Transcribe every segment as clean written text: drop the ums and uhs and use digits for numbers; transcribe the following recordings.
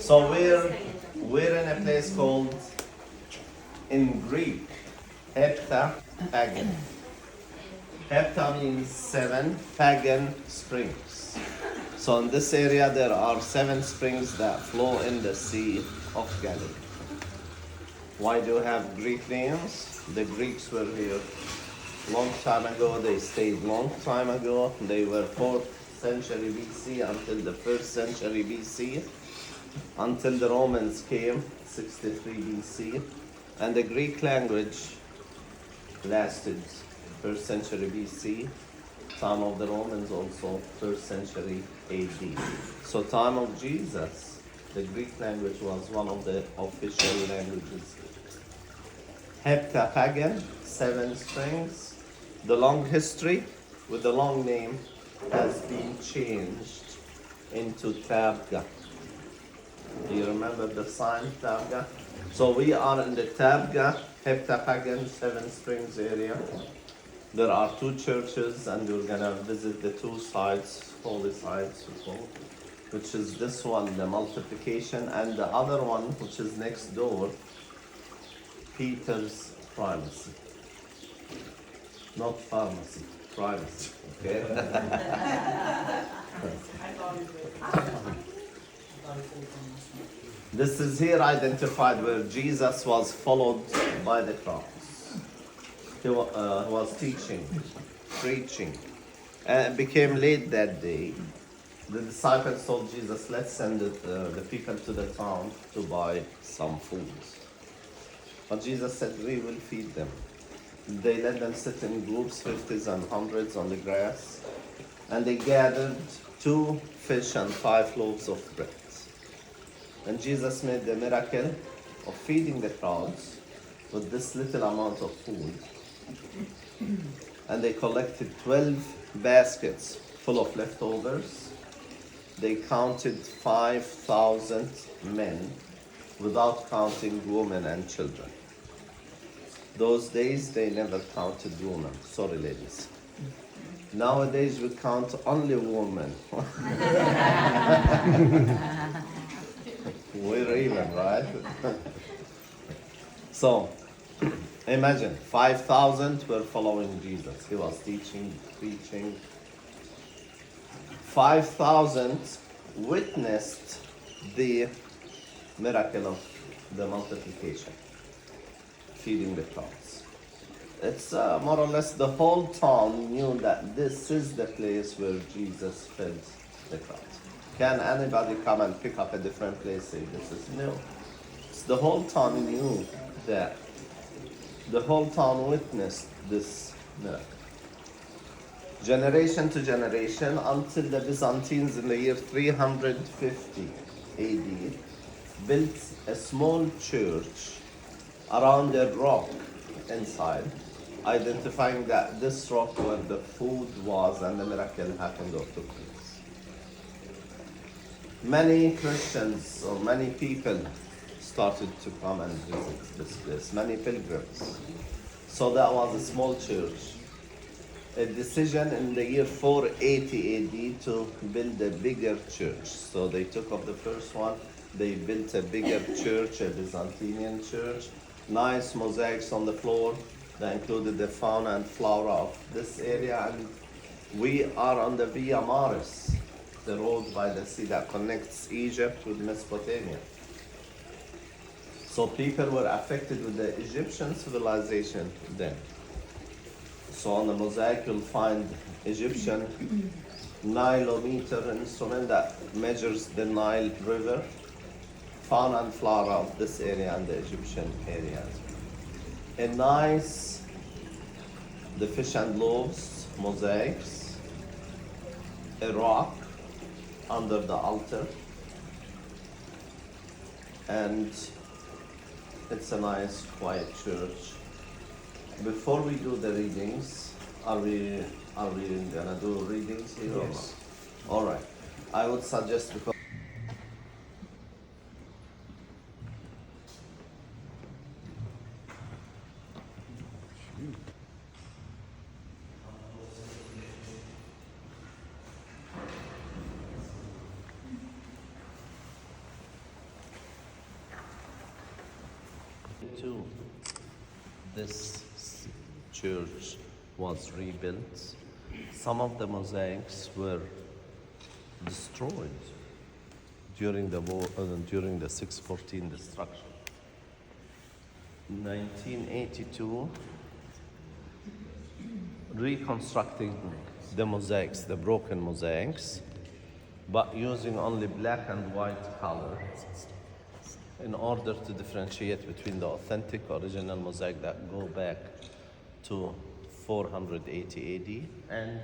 So we're in a place called, in Greek, Hepta-pagan. Hepta means 7, pagan springs. So in this area there are 7 springs that flow in the Sea of Galilee. Why do you have Greek names? The Greeks were here long time ago. They stayed long time ago. They were 4th century BC until the 1st century BC, until the Romans came, 63 BC. And the Greek language lasted 1st century BC, time of the Romans also 1st century AD. So time of Jesus, the Greek language was one of the official languages. Hepta-pagan, 7 springs. The long history with the long name has been changed into Tabga. Do you remember the sign Tabga? So we are in the Tabga, Hepta-pagan, 7 Springs area. There are 2 churches and we're gonna visit the 2 sites, holy sites, which is this one, the multiplication, and the other one, which is next door, Peter's primacy. Not pharmacy, primacy, okay? This is here identified where Jesus was followed by the crowds. He was teaching, preaching, and it became late that day. The disciples told Jesus, let's send the people to the town to buy some food. But Jesus said, we will feed them. They let them sit in groups, 50s and 100s on the grass, and they gathered 2 fish and 5 loaves of bread. And Jesus made the miracle of feeding the crowds with this little amount of food. And they collected 12 baskets full of leftovers. They counted 5,000 men without counting women and children. Those days they never counted women. Sorry, ladies. Nowadays we count only women. We're even, right? So, imagine 5,000 were following Jesus. He was teaching, preaching. 5,000 witnessed the miracle of the multiplication, feeding the crowds. It's more or less the whole town knew that this is the place where Jesus fed the crowds. Can anybody come and pick up a different place, say this is new? It's the whole town knew that. The whole town witnessed this miracle. Generation to generation, until the Byzantines in the year 350 AD built a small church around a rock inside, identifying that this rock where the food was and the miracle happened or took place. Many Christians or many people started to come and visit this place, many pilgrims. So that was a small church. A decision in the year 480 AD to build a bigger church. So they took up the first one, they built a bigger church, a Byzantine church, nice mosaics on the floor that included the fauna and flora of this area. And we are on the Via Maris, the road by the sea that connects Egypt with Mesopotamia. So people were affected with the Egyptian civilization then. So on the mosaic you'll find Egyptian Nilometer instrument that measures the Nile River, fauna and flora of this area and the Egyptian areas. A nice, the fish and loaves mosaics, a rock under the altar, and it's a nice quiet church. Before we do the readings, are we gonna do readings here? Yes. All right. I would suggest, because 1982, this church was rebuilt. Some of the mosaics were destroyed during the war, during the 614 destruction. 1982, reconstructing the mosaics, the broken mosaics, but using only black and white color in order to differentiate between the authentic original mosaic that go back to 480 AD and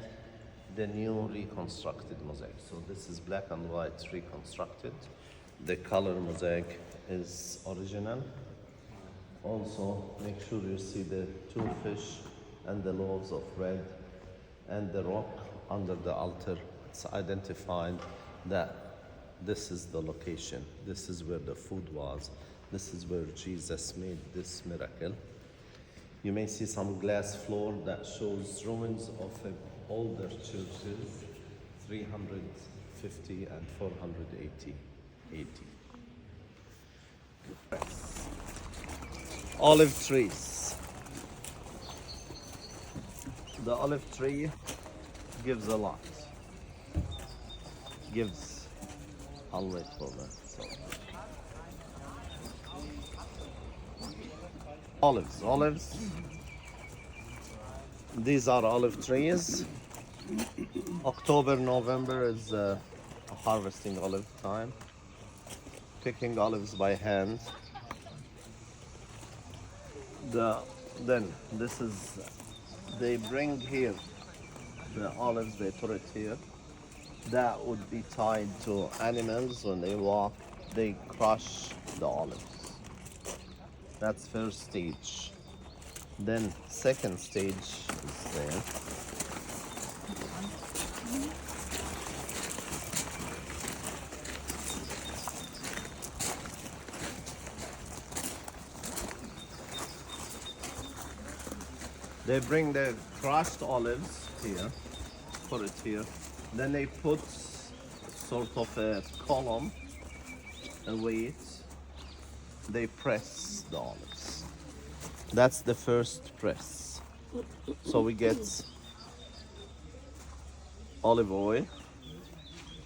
the new reconstructed mosaic. So this is black and white reconstructed. The color mosaic is original. Also, make sure you see the two fish and the loaves of bread and the rock under the altar. It's identified that this is the location. This is where the food was. This is where Jesus made this miracle. You may see some glass floor that shows ruins of older churches, 350 and 480 AD. Olive trees. The olive tree gives a lot. I'll wait for that. So. Olives. These are olive trees. October, November is harvesting olive time. Picking olives by hand. Then this is, they bring here the olives, they put it here. That would be tied to animals when they walk, they crush the olives. That's first stage. Then second stage is there. They bring the crushed olives here, put it here. Then they put sort of a column, a weight. They press the olives. That's the first press. So we get olive oil,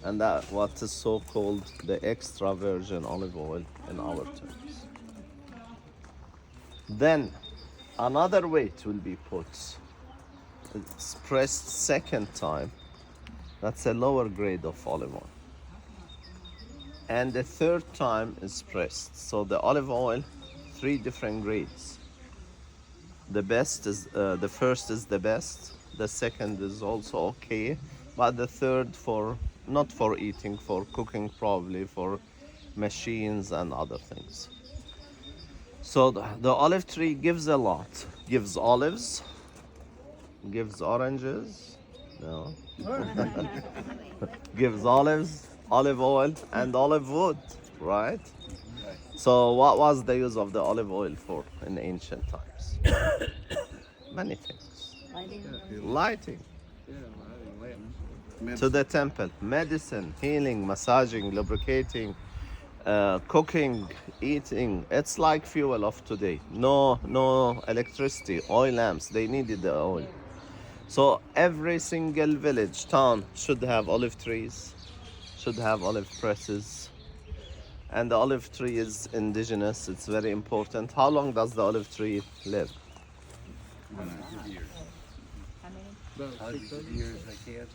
and that what is so called the extra virgin olive oil in our terms. Then another weight will be put. It's pressed second time. That's a lower grade of olive oil. And the third time is pressed. So the olive oil, 3 different grades. The best is the first is the best. The second is also okay, but the third for not for eating, for cooking, probably for machines and other things. So the olive tree gives a lot. Gives olives, gives oranges, no. Gives olives, olive oil, and olive wood, right? So what was the use of the olive oil for in ancient times? Many things. Lighting. To the temple. Medicine, healing, massaging, lubricating, cooking, eating. It's like fuel of today. No electricity, oil lamps. They needed the oil. So every single village, town should have olive trees, should have olive presses. And the olive tree is indigenous. It's very important. How long does the olive tree live? Years. How many? About 600 years, I can't.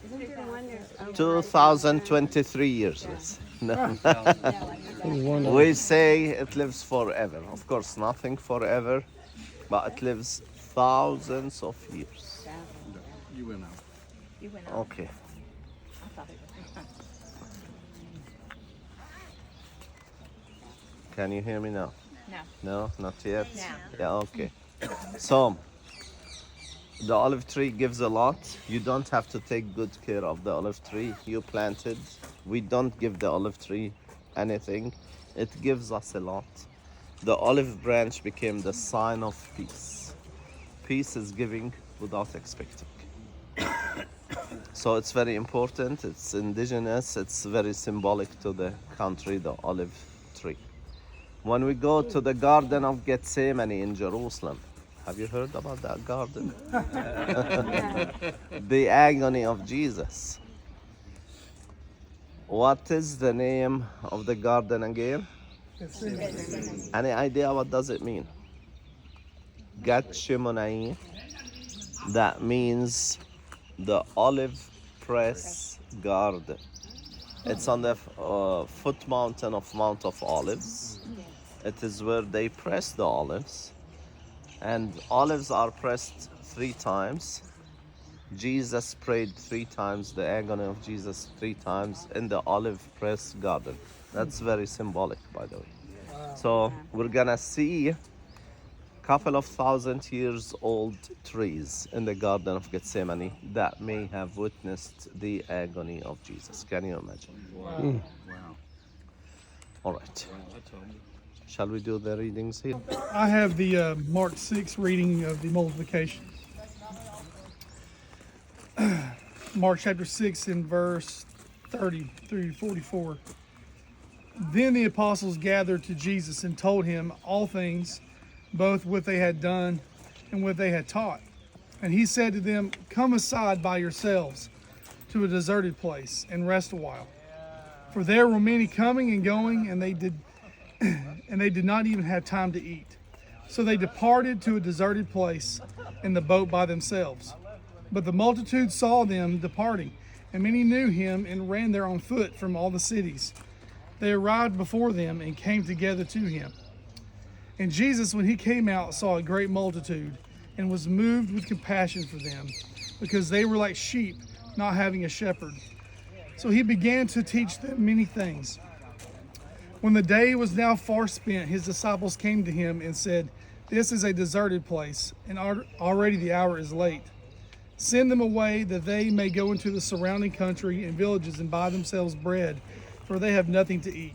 Isn't there one there's 2023 years. Let's say. No. We say it lives forever. Of course, nothing forever, but it lives thousands of years. You went out. You went out. Okay. I thought it was. Can you hear me now? No. No, not yet. No. Yeah, okay. So the olive tree gives a lot. You don't have to take good care of the olive tree you planted. We don't give the olive tree anything. It gives us a lot. The olive branch became the sign of peace. Peace is giving without expecting. So it's very important. It's indigenous. It's very symbolic to the country, the olive tree. When we go to the Garden of Gethsemane in Jerusalem, have you heard about that garden? The agony of Jesus. What is the name of the garden again? Any idea what does it mean? Gethsemane. That means the olive press garden. It's on the foot mountain of Mount of Olives. It is where they press the olives. And olives are pressed 3 times. Jesus prayed 3 times, the agony of Jesus 3 times in the olive press garden. That's very symbolic, by the way. So we're gonna see couple of 1,000 years old trees in the Garden of Gethsemane that may have witnessed the agony of Jesus. Can you imagine? Wow. All right. Shall we do the readings here? I have the Mark 6 reading of the multiplication. Mark chapter 6 in verse 30 through 44. Then the apostles gathered to Jesus and told him all things, both what they had done and what they had taught. And he said to them, "Come aside by yourselves to a deserted place and rest a while." For there were many coming and going, and they did not even have time to eat. So they departed to a deserted place in the boat by themselves. But the multitude saw them departing, and many knew him and ran there on foot from all the cities. They arrived before them and came together to him. And Jesus, when he came out, saw a great multitude and was moved with compassion for them, because they were like sheep not having a shepherd. So he began to teach them many things. When the day was now far spent, his disciples came to him and said, "This is a deserted place, and already the hour is late. Send them away that they may go into the surrounding country and villages and buy themselves bread, for they have nothing to eat."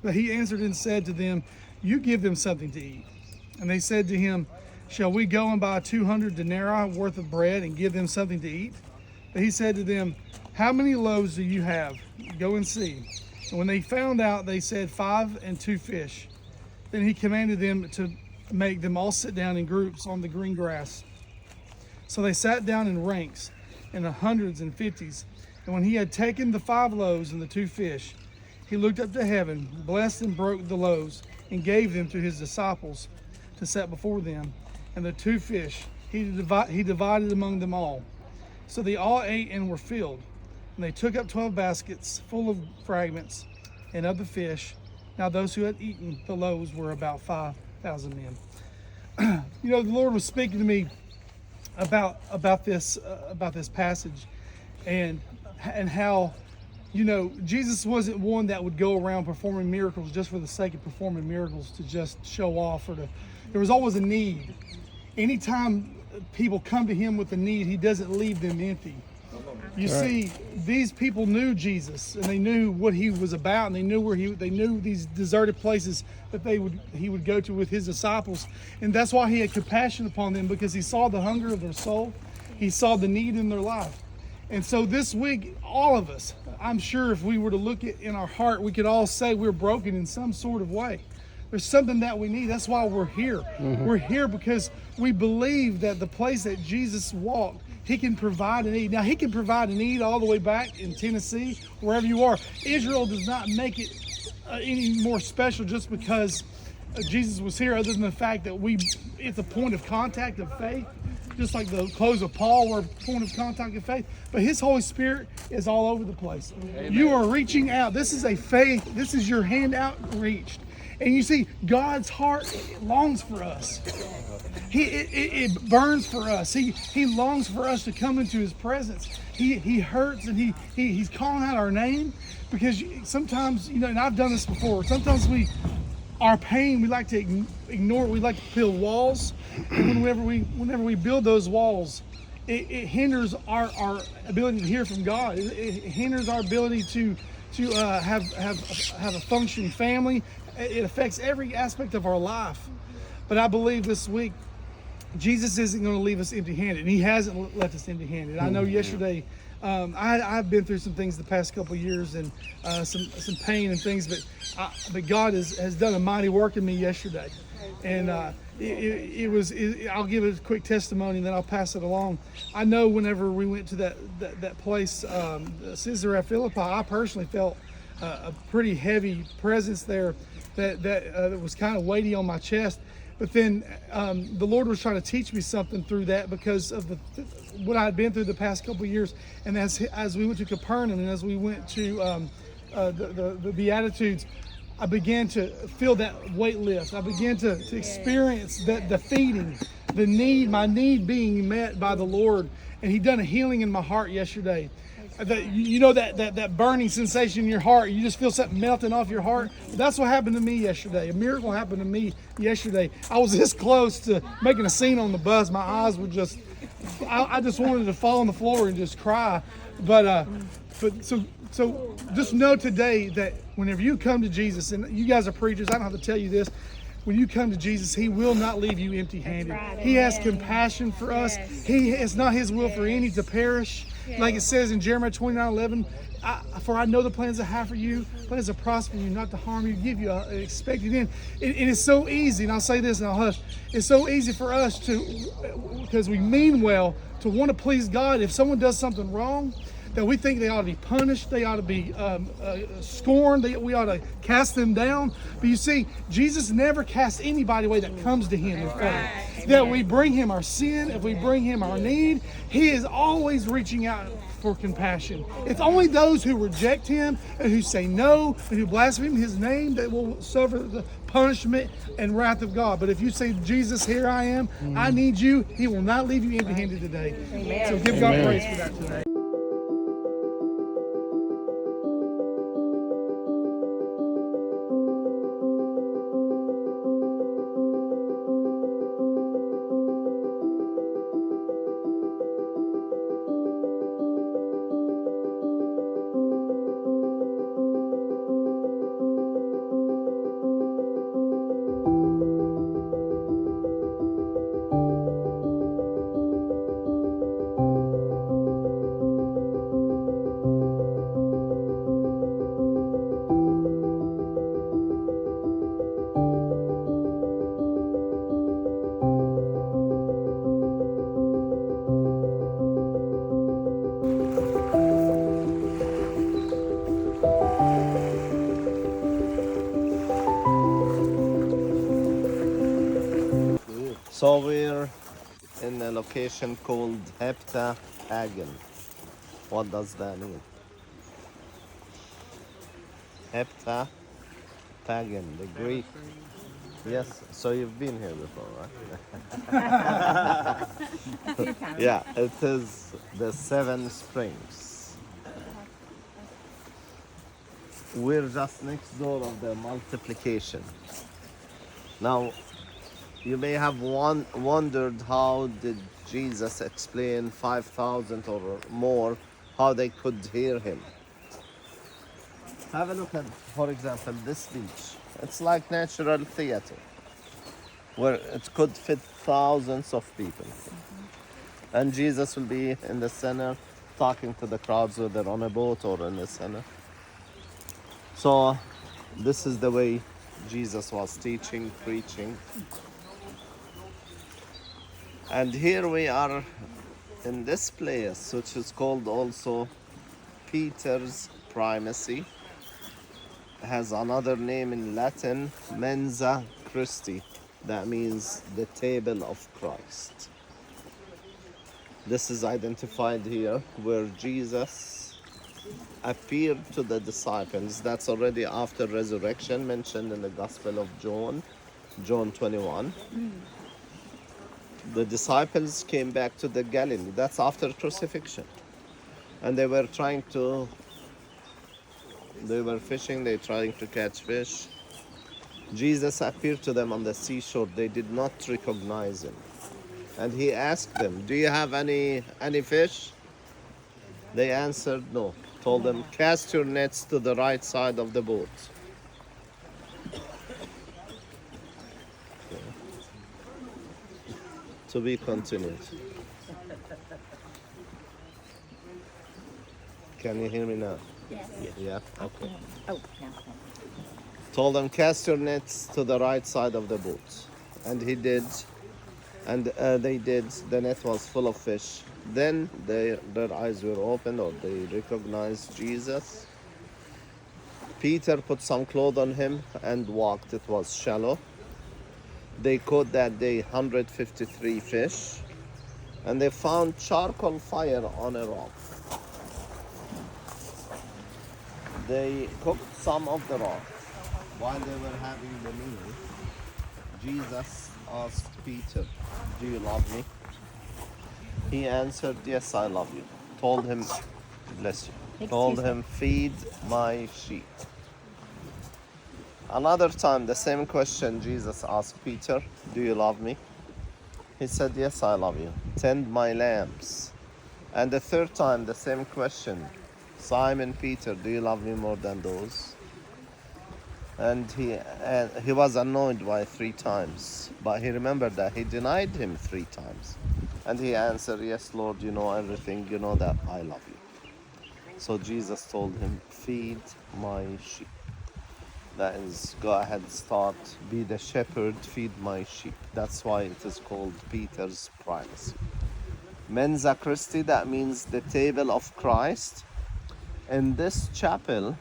But he answered and said to them, "You give them something to eat." And they said to him, "Shall we go and buy 200 denarii worth of bread and give them something to eat?" But he said to them, "How many loaves do you have? Go and see." And when they found out, they said, 5 and 2 fish. Then he commanded them to make them all sit down in groups on the green grass. So they sat down in ranks, in the hundreds and fifties. And when he had taken the 5 loaves and the 2 fish, he looked up to heaven, blessed and broke the loaves, and gave them to his disciples to set before them. And the 2 fish he divided among them all. So they all ate and were filled. And they took up 12 baskets full of fragments and of the fish. Now those who had eaten the loaves were about 5,000 men. You know, the Lord was speaking to me about this passage, and how, you know, Jesus wasn't one that would go around performing miracles just for the sake of performing miracles to just show off, or to. There was always a need. Anytime people come to him with a need, he doesn't leave them empty. You see, these people knew Jesus, and they knew what he was about, and they knew they knew these deserted places that he would go to with his disciples, and that's why he had compassion upon them, because he saw the hunger of their soul, he saw the need in their life. And so this week, all of us, I'm sure if we were to look in our heart, we could all say we're broken in some sort of way. There's something that we need. That's why we're here. We're here because we believe that the place that Jesus walked, he can provide a need. Now, he can provide a need all the way back in Tennessee, wherever you are. Israel does not make it any more special just because Jesus was here, other than the fact that it's a point of contact of faith, just like the clothes of Paul were a point of contact of faith. But his Holy Spirit is all over the place. Amen. You are reaching out. This is a faith. This is your hand outreached. And you see, God's heart longs for us. It burns for us. He longs for us to come into his presence. He hurts, and he's calling out our name, because sometimes, you know, and I've done this before, sometimes our pain, we like to ignore it. We like to build walls. And whenever we build those walls, it hinders our ability to hear from God. It hinders our ability to have a functioning family. It affects every aspect of our life. But I believe this week, Jesus isn't going to leave us empty-handed, and he hasn't left us empty-handed. I know yesterday I've been through some things the past couple of years and some pain and things, but God has done a mighty work in me yesterday, and I'll give it a quick testimony and then I'll pass it along. I know whenever we went to that place, Caesarea Philippi, I personally felt a pretty heavy presence there that was kind of weighty on my chest. But then the Lord was trying to teach me something through that because of what I had been through the past couple of years. And as we went to Capernaum and as we went to the Beatitudes, I began to feel that weight lift. I began to experience that the feeding, my need being met by the Lord. And He done a healing in my heart yesterday. That burning sensation in your heart, you just feel something melting off your heart. That's what happened to me yesterday. A miracle happened to me yesterday. I was this close to making a scene on the bus. My eyes were just, I just wanted to fall on the floor and just cry. But so just know today that whenever you come to Jesus, and you guys are preachers, I don't have to tell you this, when you come to Jesus, He will not leave you empty-handed. Right. He has compassion for us. Yes. It's not His will for any to perish. Like it says in Jeremiah 29:11, for I know the plans I have for you, plans to prosper you, not to harm you, give you an expected end. It is so easy, and I'll say this and I'll hush, it's so easy for us because we mean well, to want to please God. If someone does something wrong, that we think they ought to be punished, they ought to be scorned, we ought to cast them down. But you see, Jesus never casts anybody away that comes to Him in faith. Right. That we bring Him our sin, if we bring Him our need, He is always reaching out for compassion. It's only those who reject Him and who say no and who blaspheme His name that will suffer the punishment and wrath of God. But if you say, Jesus, here I am, I need you, He will not leave you empty-handed today. Amen. So give God praise for that today. So we're in a location called Heptahagen. What does that mean? Heptahagen, the Greek. Yes, so you've been here before, right? Yeah, it is the 7 springs. We're just next door of the multiplication. Now, you may have wondered how did Jesus explain 5,000 or more, how they could hear Him. Have a look at, for example, this beach. It's like natural theater, where it could fit thousands of people. And Jesus will be in the center, talking to the crowds, whether on a boat or in the center. So this is the way Jesus was teaching, preaching. And here we are in this place, which is called also Peter's Primacy. It has another name in Latin, Mensa Christi. That means the table of Christ. This is identified here where Jesus appeared to the disciples. That's already after resurrection, mentioned in the Gospel of John, John 21. The disciples came back to the Galilee. That's after crucifixion. And they were fishing, they were trying to catch fish. Jesus appeared to them on the seashore. They did not recognize Him. And He asked them, do you have any fish? They answered no. Told them, cast your nets to the right side of the boat. To be continued. Can you hear me now? Yes. Yeah. Okay. Oh, no. Told them, cast your nets to the right side of the boat. And he did. And they did. The net was full of fish. Then their eyes were opened, or they recognized Jesus. Peter put some cloth on him and walked. It was shallow. They caught that day 153 fish. And they found charcoal fire on a rock. They cooked some of the rock. While they were having the meal, Jesus asked Peter, do you love me? He answered, yes, I love you. Told him, bless you. Told him, feed my sheep. Another time, the same question Jesus asked Peter, do you love me? He said, yes, I love you. Tend my lambs. And the third time, the same question, Simon Peter, do you love me more than those? And he was annoyed by 3 times, but he remembered that he denied him 3 times. And he answered, yes, Lord, you know everything, you know that I love you. So Jesus told him, feed my sheep. That is, go ahead, start, be the shepherd, feed my sheep. That's why it is called Peter's primacy. Mensa Christi, that means the table of Christ. In this chapel,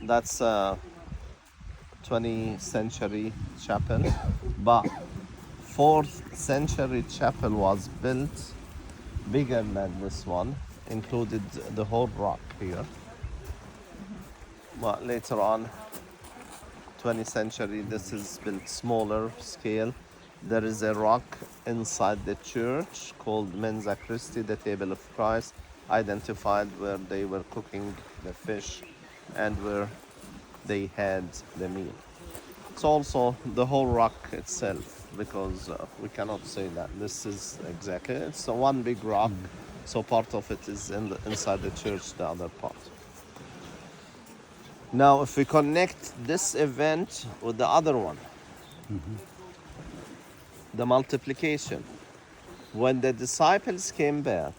that's a 20th century chapel, but 4th century chapel was built bigger than this one, included the whole rock here. But later on, 20th century, this is built smaller scale. There is a rock inside the church called Mensa Christi, the table of Christ, identified where they were cooking the fish and where they had the meal. It's also the whole rock itself, because we cannot say that this is exactly, it's one big rock, so part of it is inside the church, the other part. Now, if we connect this event with the other one, the multiplication, when the disciples came back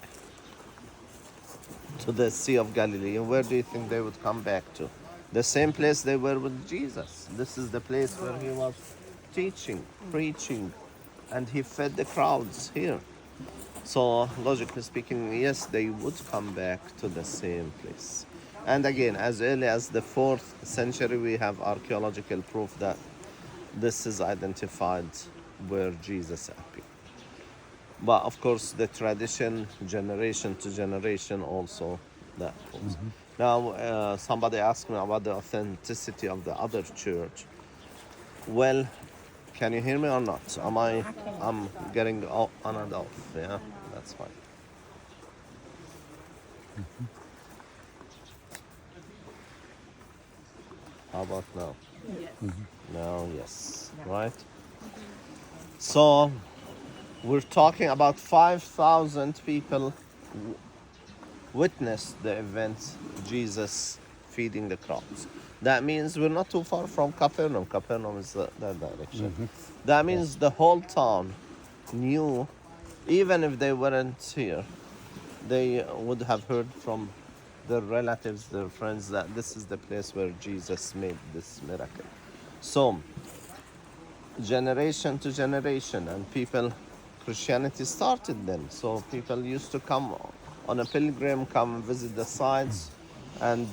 to the Sea of Galilee, where do you think they would come back to? The same place they were with Jesus. This is the place where he was teaching, preaching, and he fed the crowds here. So, logically speaking, yes, they would come back to the same place. And again, as early as the 4th century, we have archaeological proof that this is identified where Jesus appeared. But of course, the tradition, generation to generation, also that proves. Now, somebody asked me about the authenticity of the other church. Well, can you hear me or not? I'm getting on and off, yeah? That's fine. How about now? Yes. Now, yes, right? So, we're talking about 5,000 people witnessed the event, Jesus feeding the crowds. That means we're not too far from Capernaum. Capernaum is that direction. That means the whole town knew, even if they weren't here, they would have heard from their relatives, their friends, that this is the place where Jesus made this miracle. So, generation to generation, and people, Christianity started then. So people used to come on a pilgrim, come visit the sites, and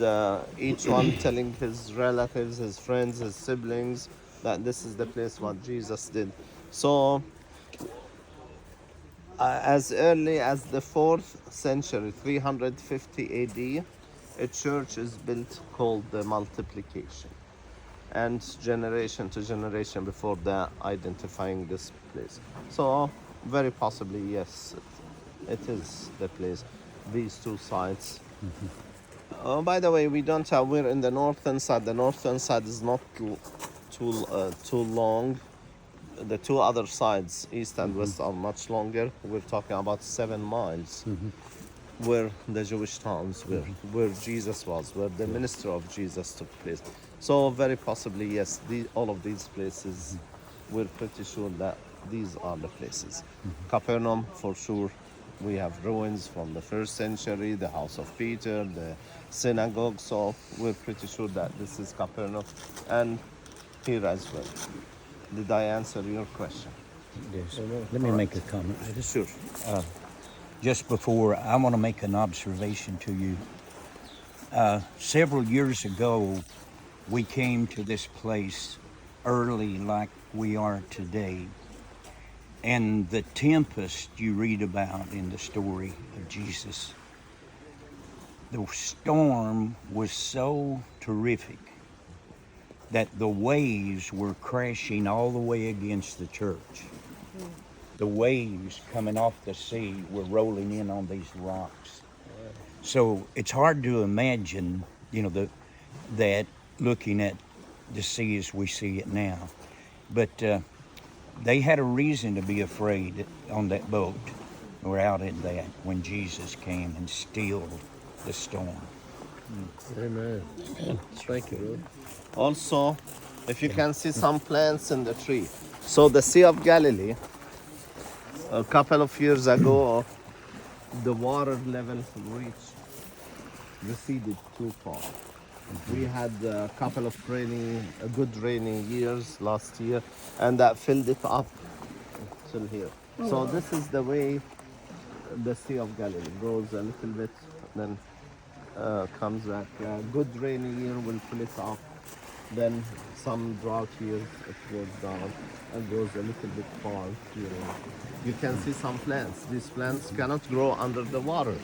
each one telling his relatives, his friends, his siblings that this is the place what Jesus did. So as early as the 4th century, 350 AD, a church is built called the Multiplication. And generation to generation before that, identifying this place. So very possibly, yes, it is the place. These 2 sites. By the way, we're in the northern side. The northern side is not too long. The 2 other sides, east and west, are much longer. We're talking about 7 miles, where the Jewish towns were, where Jesus was, where the ministry of Jesus took place. So very possibly, yes, all of these places, we're pretty sure that these are the places. Capernaum, for sure, We have ruins from the first century, the house of Peter, the synagogue. So we're pretty sure that this is Capernaum, and here as well. Did I answer your question? Yes. Let me make a comment. Sure. Just before, I want to make an observation to you. Several years ago, we came to this place early like we are today. And the tempest you read about in the story of Jesus, the storm was so terrific that the waves were crashing all the way against the church. The waves coming off the sea were rolling in on these rocks. So it's hard to imagine, that looking at the sea as we see it now. But they had a reason to be afraid on that boat or out in that when Jesus came and stilled the storm. Amen. Thank you, brother. Also, if you can see some plants in the tree. So the Sea of Galilee, a couple of years ago, the water level receded too far. We had a couple of good rainy years last year, and that filled it up till here. So this is the way the Sea of Galilee goes a little bit, then comes back. A good rainy year will fill it up. Then some drought years it goes down and goes a little bit far here. You can see some plants. These plants cannot grow under the water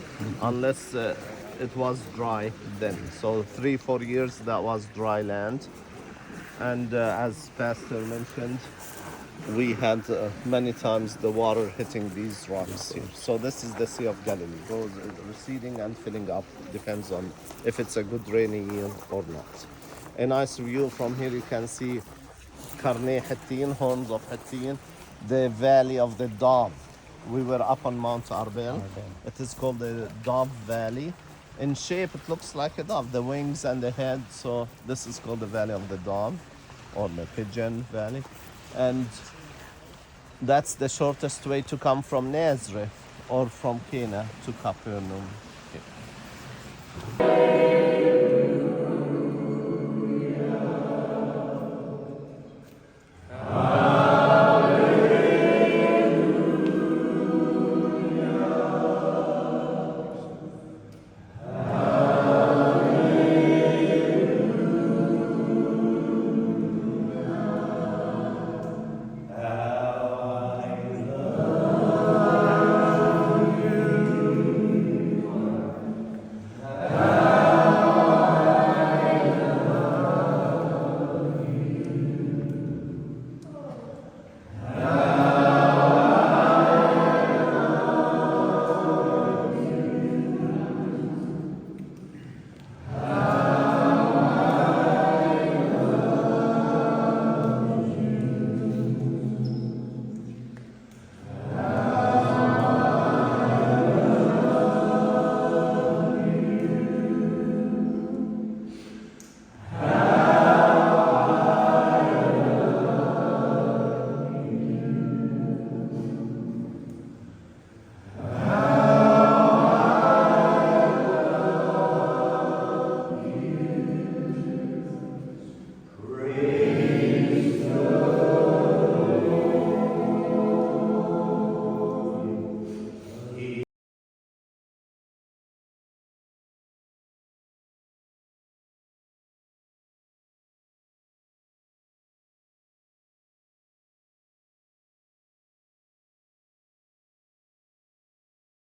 unless it was dry then. So 3-4 years that was dry land. And as Pastor mentioned, we had many times the water hitting these rocks here. So this is the Sea of Galilee. Goes receding and filling up. Depends on if it's a good rainy year or not. A nice view from here, you can see Karnei Hittin, horns of Hittin, the valley of the Dove. We were up on Mount Arbel. It is called the Dove Valley. In shape, it looks like a dove, the wings and the head. So this is called the Valley of the Dove, or the Pigeon Valley. And that's the shortest way to come from Nazareth or from Cana to Capernaum.